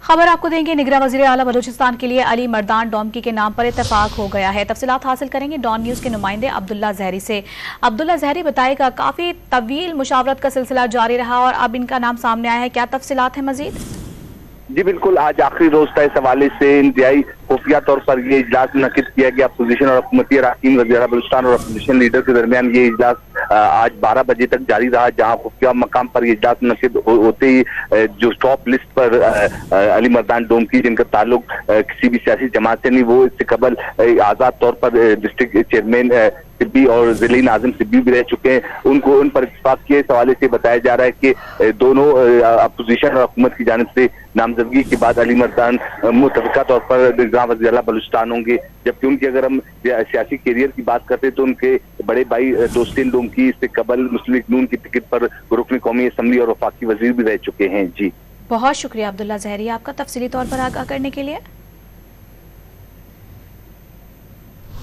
खबर आपको देंगे। निगरान वज़ीर आला बलूचिस्तान के लिए अली मर्दान डोमकी के नाम पर इत्तेफाक हो गया है। तफसीलात हासिल करेंगे डॉन न्यूज़ के नुमाइंदे अब्दुल्ला जहरी से। अब्दुल्ला जहरी बताएगा, काफी तवील मुशावरत का सिलसिला जारी रहा और अब इनका नाम सामने आया है, क्या तफसीलात है मजीद? जी बिल्कुल, आज आखिरी रोज था। इस हवाले से इंतहाई खुफिया तौर पर ये इजलास मुनक़िद किया गया। अपोजिशन और हुकूमती अरकान वज़ीर आला बलूचिस्तान और अपोजिशन लीडर के दरमियान ये इजलास आज 12 बजे तक जारी रहा, जहां खुफिया मकाम पर ये इजलास मुनक़िद होते ही जो टॉप लिस्ट पर अली मर्दान डोमकी, जिनका ताल्लुक किसी भी सियासी जमात से नहीं, वो इससे कबल आज़ाद तौर पर डिस्ट्रिक्ट चेयरमैन सिब्बी और जिले नाजिम सिब्बी भी रह चुके हैं, उनको उन पर इत्तेफाक किए। इस हवाले से बताया जा रहा है कि दोनों अपोजिशन और हुकूमत की जानिब से नामजदगी के बाद अली मर्दान मुतफ़िका तौर पर निगरान वज़ीर आला बलूचिस्तान होंगे। जबकि उनकी अगर हम सियासी कैरियर की बात करते हैं तो उनके बड़े भाई दोस्तीन डोमकी इससे कबल मुस्लिम लीग नून की टिकट पर रुकन कौमी असम्बली और वफाकी वजीर भी रह चुके हैं। जी बहुत शुक्रिया अब्दुल्ला जहरी आपका तफसीली तौर पर आगाह करने के लिए।